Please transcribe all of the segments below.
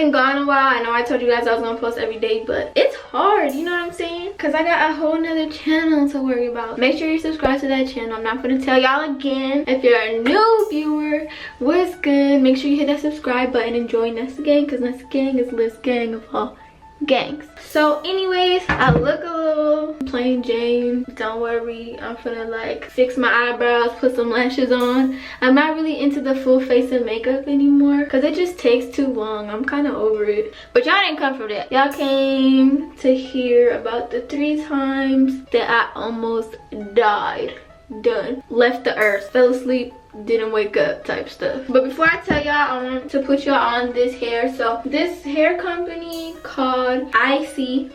been gone a while. I know I told you guys I was gonna post every day, but it's hard, you know what I'm saying? Because I got a whole nother channel to worry about. Make sure you subscribe to that channel. I'm not gonna tell y'all again. If you're a new viewer, what's good? Make sure you hit that subscribe button and join Nessa Gang, because Nessa Gang is Liz Gang of all gangs. So anyways, I look a little plain Jane. Don't worry, I'm finna like fix my eyebrows, put some lashes on. I'm not really into the full face of makeup anymore because it just takes too long. I'm kind of over it. But y'all didn't come for that. Y'all came to hear about the 3 times that I almost died. Done. Left the earth, fell asleep, didn't wake up type stuff. But before I tell y'all, I want to put y'all on this hair. So this hair company called ICISEE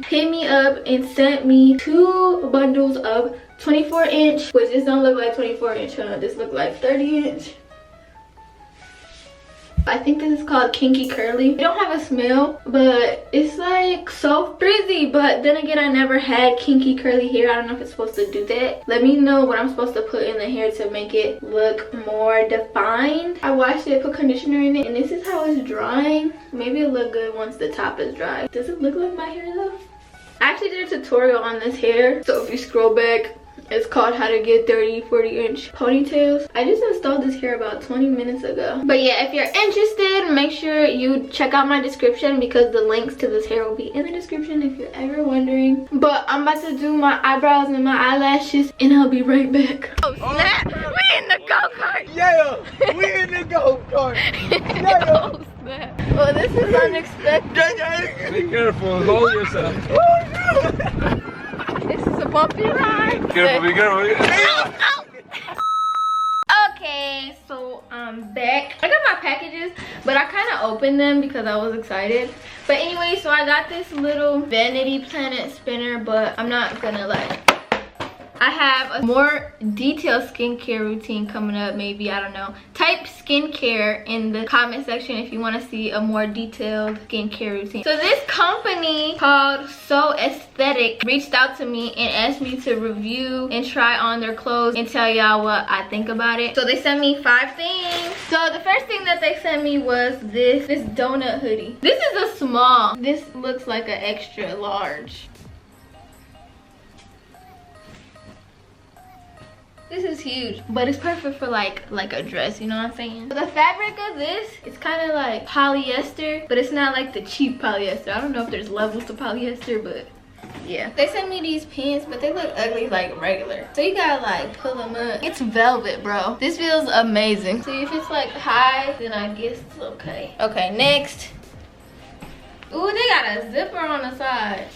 hit me up and sent me 2 bundles of 24-inch, which this don't look like 24-inch, huh? This look like 30-inch. I think this is called Kinky Curly. It don't have a smell, but it's like so frizzy. But then again, I never had kinky curly hair. I don't know if it's supposed to do that. Let me know what I'm supposed to put in the hair to make it look more defined. I washed it, put conditioner in it, and this is how it's drying. Maybe it'll look good once the top is dry. Does it look like my hair though? I actually did a tutorial on this hair. So if you scroll back, it's called How to Get 30-40-inch Ponytails. I just installed this hair about 20 minutes ago. But yeah, if you're interested, make sure you check out my description because the links to this hair will be in the description if you're ever wondering. But I'm about to do my eyebrows and my eyelashes and I'll be right back. Oh snap! We in the go-kart! Yeah! We in the go-kart! Yeah! Oh snap! Well, this is unexpected. Be careful, hold yourself. This is a bumpy ride. Be careful, be careful. Okay, so I'm back. I got my packages, but I kind of opened them because I was excited. But anyway, so I got this little Vanity Planet spinner, but I'm not gonna like. I have a more detailed skincare routine coming up, maybe, I don't know. Type skincare in the comment section if you want to see a more detailed skincare routine. So this company called So Aesthetic reached out to me and asked me to review and try on their clothes and tell y'all what I think about it. So they sent me 5 things. So the first thing that they sent me was this donut hoodie. This is a small. This looks like an extra large. This is huge, but it's perfect for like a dress, you know what I'm saying? So the fabric of this is kind of like polyester, but it's not like the cheap polyester. I don't know if there's levels to polyester, but yeah. They sent me these pants, but they look ugly like regular. So you gotta like pull them up. It's velvet, bro. This feels amazing. See, if it's like high, then I guess it's okay. Okay, next. Ooh, they got a zipper on the side.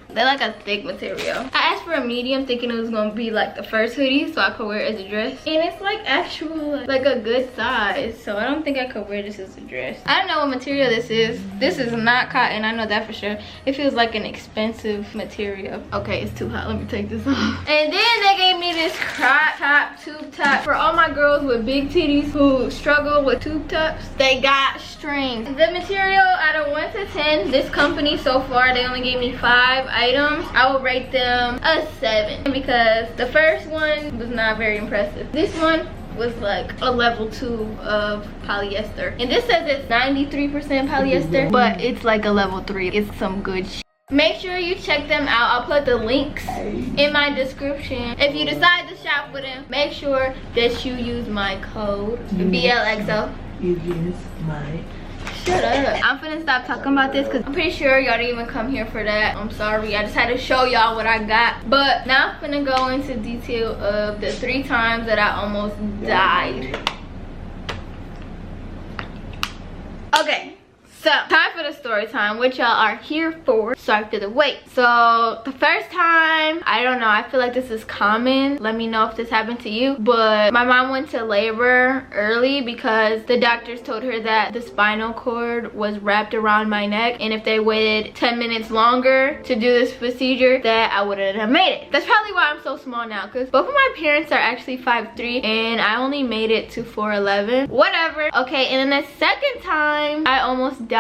They're like a thick material. I asked for a medium thinking it was gonna be like the first hoodie so I could wear it as a dress. And it's like actual, like a good size. So I don't think I could wear this as a dress. I don't know what material this is. This is not cotton, I know that for sure. It feels like an expensive material. Okay, it's too hot, let me take this off. And then they gave me this crop top, tube top. For all my girls with big titties who struggle with tube tops, they got strings. The material out of 1 to 10, this company so far, they only gave me 5 items. I will rate them a 7 because the first one was not very impressive. This one was like a level 2 of polyester, and this says it's 93% polyester, but it's like a level 3. It's some good shit. Make sure you check them out. I'll put the links in my description. If you decide to shop with them, make sure that you use my code BLXO. You use my. Shut up. I'm finna stop talking about this because I'm pretty sure y'all didn't even come here for that. I'm sorry. I just had to show y'all what I got. But now I'm finna go into detail of the 3 times that I almost died. Okay. So, time for the story time, which y'all are here for. Sorry for the wait. So, the first time, I don't know, I feel like this is common. Let me know if this happened to you. But my mom went to labor early because the doctors told her that the spinal cord was wrapped around my neck. And if they waited 10 minutes longer to do this procedure, that I wouldn't have made it. That's probably why I'm so small now, because both of my parents are actually 5'3", and I only made it to 4'11". Whatever. Okay, and then the second time I almost died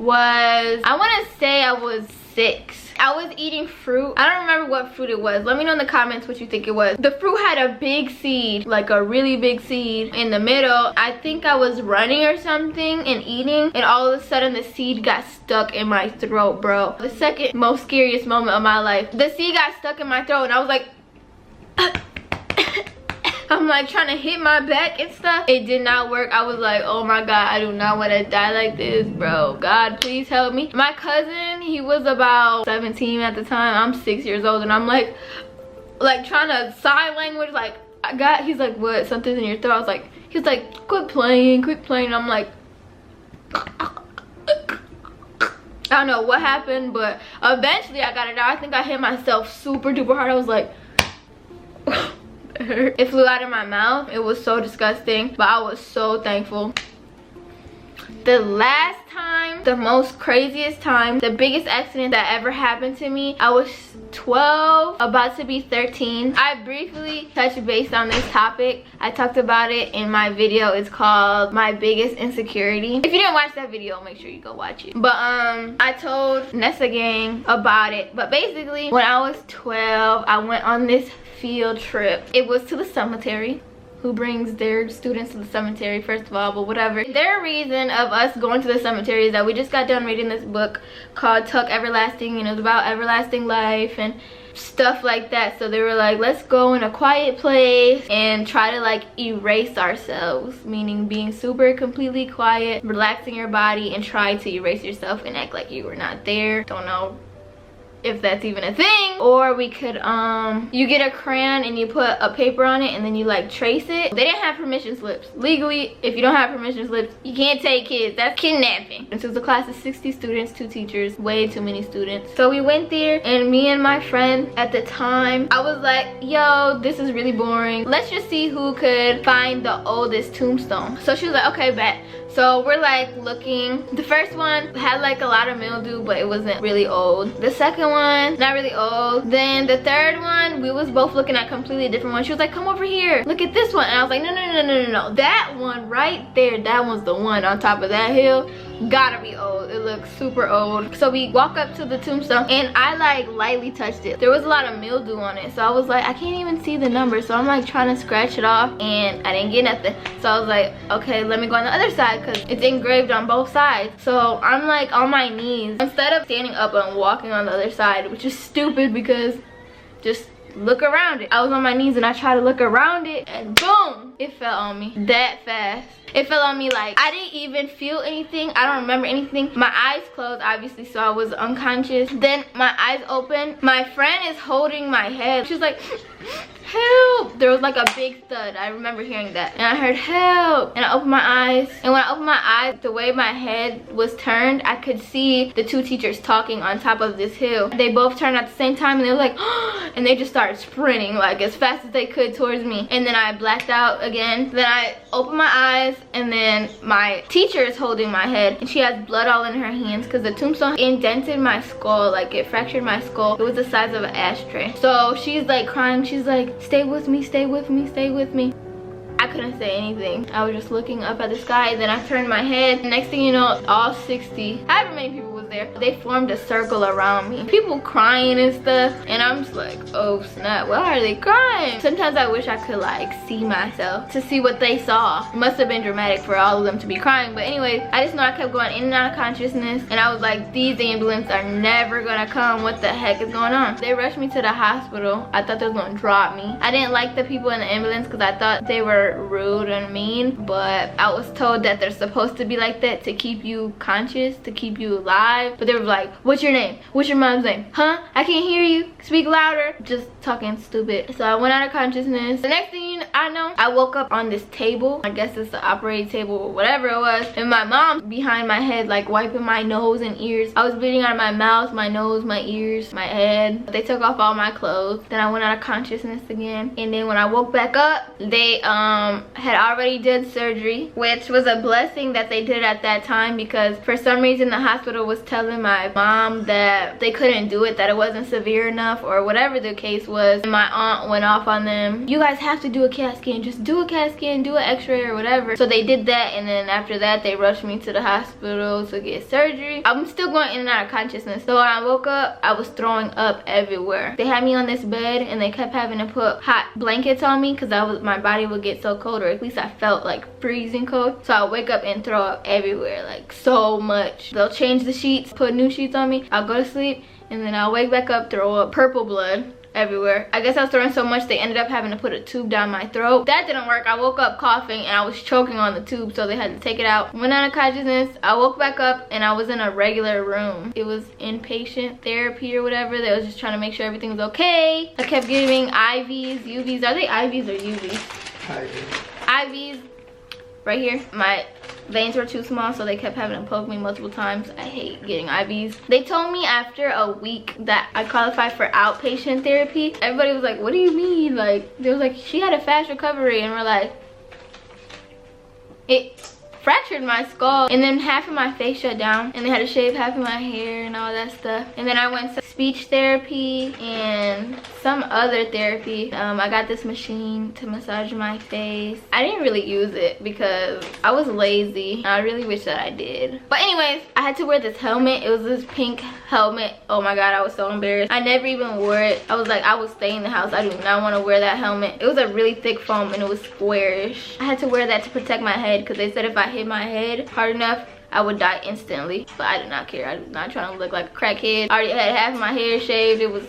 was, I want to say I was 6. I was eating fruit. I don't remember what fruit it was. Let me know in the comments what you think it was. The fruit had a big seed, like a really big seed in the middle. I think I was running or something and eating, and all of a sudden the seed got stuck in my throat, bro. The second most scariest moment of my life. The seed got stuck in my throat and I was like I'm like trying to hit my back and stuff. It did not work. I was like, oh my God, I do not want to die like this, bro. God, please help me. My cousin, he was about 17 at the time. I'm 6 years old and I'm like trying to sign language, like he's like, what, something's in your throat? I was like, he's like, quit playing. I'm like, I don't know what happened, but eventually I got it out. I think I hit myself super duper hard. I was like, it flew out of my mouth. It was so disgusting, but I was so thankful. The last time, the most craziest time, the biggest accident that ever happened to me, I was 12, about to be 13. I briefly touched base on this topic. I talked about it in my video. It's called My Biggest Insecurity. If you didn't watch that video, make sure you go watch it. But I told Vanessa gang about it. But basically, when I was 12, I went on this field trip. It was to the cemetery. Who brings their students to the cemetery, first of all, but whatever. Their reason of us going to the cemetery is that we just got done reading this book called Tuck Everlasting, and it was about everlasting life and stuff like that. So they were like, let's go in a quiet place and try to like erase ourselves, meaning being super completely quiet, relaxing your body, and try to erase yourself and act like you were not there. Don't know if that's even a thing. Or we could you get a crayon and you put a paper on it and then you like trace it. They didn't have permission slips. Legally, if you don't have permission slips, you can't take kids. That's kidnapping. This was a class of 60 students, 2 teachers, way too many students. So we went there, and me and my friend at the time, I was like, yo, this is really boring. Let's just see who could find the oldest tombstone. So she was like, okay, bet. So we're like looking. The first one had like a lot of mildew, but it wasn't really old. The second one, not really old. Then the third one, we was both looking at completely different ones. She was like, come over here, look at this one. And I was like, no. That one right there, that one's the one on top of that hill. Gotta be old. It looks super old. So we walk up to the tombstone and I like lightly touched it. There was a lot of mildew on it, so I was like, I can't even see the number. So I'm like trying to scratch it off and I didn't get nothing. So I was like, okay, let me go on the other side because it's engraved on both sides. So I'm like on my knees instead of standing up and walking on the other side, which is stupid because just look around it. I was on my knees and I tried to look around it and boom, it fell on me that fast. It fell on me like I didn't even feel anything. I don't remember anything. My eyes closed obviously, so I was unconscious. Then my eyes opened. My friend is holding my head. She was like, help. There was like a big thud. I remember hearing that. And I heard help. And I opened my eyes. And when I opened my eyes, the way my head was turned, I could see the 2 teachers talking on top of this hill. They both turned at the same time and they were like, and they just started sprinting like as fast as they could towards me. And then I blacked out again. Then I opened my eyes, and then my teacher is holding my head and she has blood all in her hands because the tombstone indented my skull, like it fractured my skull. It was the size of an ashtray. So she's like crying. She's like, stay with me, stay with me, stay with me. I couldn't say anything. I was just looking up at the sky. Then I turned my head. Next thing you know, all 60, however many people was there, they formed a circle around me. People crying and stuff. And I'm just like, oh snap, why are they crying? Sometimes I wish I could like see myself to see what they saw. It must have been dramatic for all of them to be crying. But anyways, I just know I kept going in and out of consciousness. And I was like, these ambulances are never gonna come. What the heck is going on? They rushed me to the hospital. I thought they was gonna drop me. I didn't like the people in the ambulance because I thought they were rude and mean, but I was told that they're supposed to be like that to keep you conscious, to keep you alive. But they were like, what's your name? What's your mom's name? Huh? I can't hear you. Speak louder. Just talking stupid. So I went out of consciousness. The next thing I know, I woke up on this table. I guess it's the operating table or whatever it was. And my mom behind my head, like wiping my nose and ears. I was bleeding out of my mouth, my nose, my ears, my head. They took off all my clothes. Then I went out of consciousness again. And then when I woke back up, they had already did surgery, which was a blessing that they did at that time because for some reason the hospital was telling my mom that they couldn't do it, that it wasn't severe enough or whatever the case was. And my aunt went off on them. You guys have to do CAT scan, just do a CAT scan, do an x-ray or whatever. So they did that, and then after that they rushed me to the hospital to get surgery. I'm still going in and out of consciousness. So when I woke up, I was throwing up everywhere. They had me on this bed and they kept having to put hot blankets on me because my body would get so cold, or at least I felt like freezing cold. So I wake up and throw up everywhere, like so much. They'll change the sheets, put new sheets on me, I'll go to sleep, and then I'll wake back up, throw up purple blood everywhere. I guess I was throwing so much they ended up having to put a tube down my throat. That didn't work. I woke up coughing and I was choking on the tube, so they had to take it out. Went out of consciousness. I woke back up and I was in a regular room. It was inpatient therapy or whatever. They was just trying to make sure everything was okay. I kept giving IVs, UVs. Are they IVs or UVs? IVs right here. My veins were too small, so they kept having to poke me multiple times. I hate getting IVs. They told me after a week that I qualified for outpatient therapy. Everybody was like, what do you mean? Like, they was like, she had a fast recovery, and we're like, it fractured my skull, and then half of my face shut down, and they had to shave half of my hair and all that stuff. And then I went to speech therapy and some other therapy. I got this machine to massage my face. I didn't really use it because I was lazy. I really wish that I did. But anyways, I had to wear this helmet. It was this pink helmet. Oh my god, I was so embarrassed. I never even wore it. I was like, I will stay in the house. I do not want to wear that helmet. It was a really thick foam and it was squarish. I had to wear that to protect my head because they said if I hit my head hard enough, I would die instantly. But I did not care. I was not trying to look like a crackhead. I already had half of my hair shaved. It was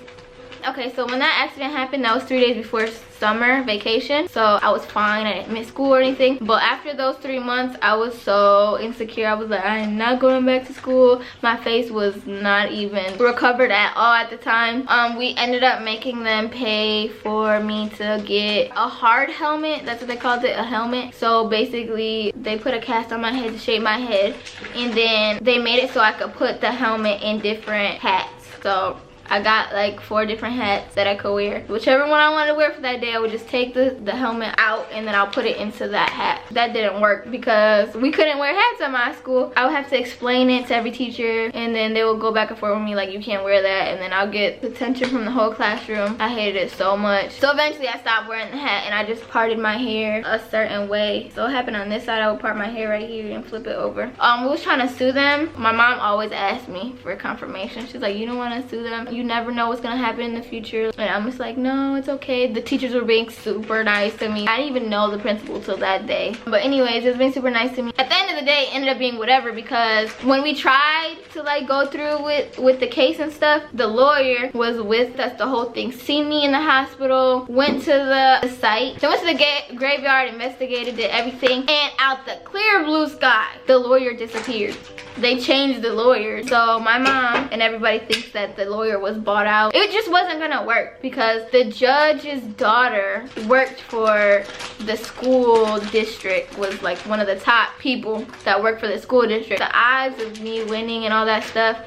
okay. So when that accident happened, that was 3 days before summer vacation, so I was fine. I didn't miss school or anything. But after those 3 months, I was so insecure. I was like, I am not going back to school. My face was not even recovered at all at the time. We ended up making them pay for me to get a hard helmet. That's what they called it, a helmet. So basically they put a cast on my head to shape my head, and then they made it so I could put the helmet in different hats. So I got like 4 different hats that I could wear. Whichever one I wanted to wear for that day, I would just take the helmet out and then I'll put it into that hat. That didn't work because we couldn't wear hats at my school. I would have to explain it to every teacher, and then they would go back and forth with me like, you can't wear that, and then I'll get detention from the whole classroom. I hated it so much. So eventually I stopped wearing the hat and I just parted my hair a certain way. So it happened on this side. I would part my hair right here and flip it over. We was trying to sue them. My mom always asked me for confirmation. She's like, you don't want to sue them? You never know what's gonna happen in the future. And I'm just like, no, it's okay. The teachers were being super nice to me. I didn't even know the principal till that day. But anyways, it was being super nice to me. At the end of the day, it ended up being whatever, because when we tried to like go through with the case and stuff, the lawyer was with us the whole thing. Seen me in the hospital, went to the site. They went to the graveyard, investigated, did everything, and out the clear blue sky, the lawyer disappeared. They changed the lawyer. So my mom and everybody thinks that the lawyer was bought out. It just wasn't gonna work because the judge's daughter worked for the school district, was like one of the top people that worked for the school district. The odds of me winning and all that stuff,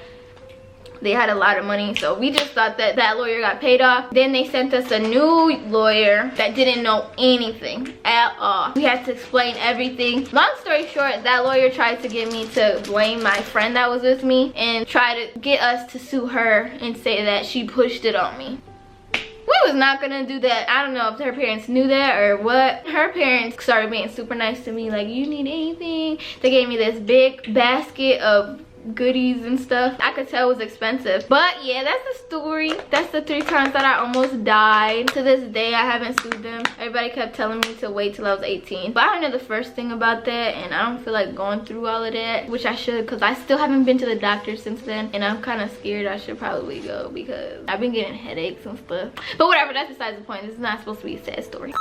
they had a lot of money, so we just thought that that lawyer got paid off. Then they sent us a new lawyer that didn't know anything at all. We had to explain everything. Long story short, that lawyer tried to get me to blame my friend that was with me and try to get us to sue her and say that she pushed it on me. We was not gonna do that. I don't know if her parents knew that or what. Her parents started being super nice to me, like, you need anything? They gave me this big basket of goodies and stuff. I could tell it was expensive. But yeah, that's the story. That's the 3 times that I almost died. To this day, I haven't sued them. Everybody kept telling me to wait till I was 18. But I don't know the first thing about that, and I don't feel like going through all of that, which I should, because I still haven't been to the doctor since then, and I'm kind of scared. I should probably go because I've been getting headaches and stuff. But whatever, that's besides the point. This is not supposed to be a sad story.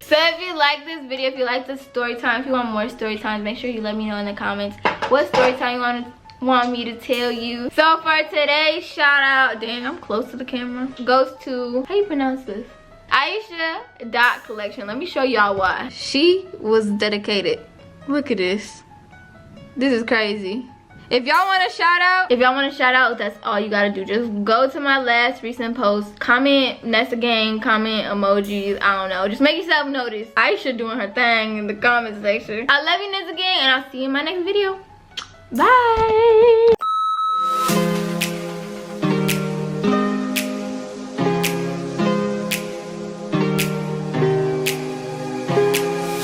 So if you like this video, if you like the story time, if you want more story times, make sure you let me know in the comments what story time you want me to tell you. So for today's shout out, dang, I'm close to the camera, goes to, how you pronounce this? Aisha.collection. Let me show y'all why. She was dedicated. Look at this. This is crazy. If y'all want a shout out, that's all you gotta do. Just go to my last recent post, comment Nessa Gang, comment emojis, I don't know. Just make yourself notice. Aisha doing her thing in the comment section. I love you, Nessa Gang, and I'll see you in my next video. Bye.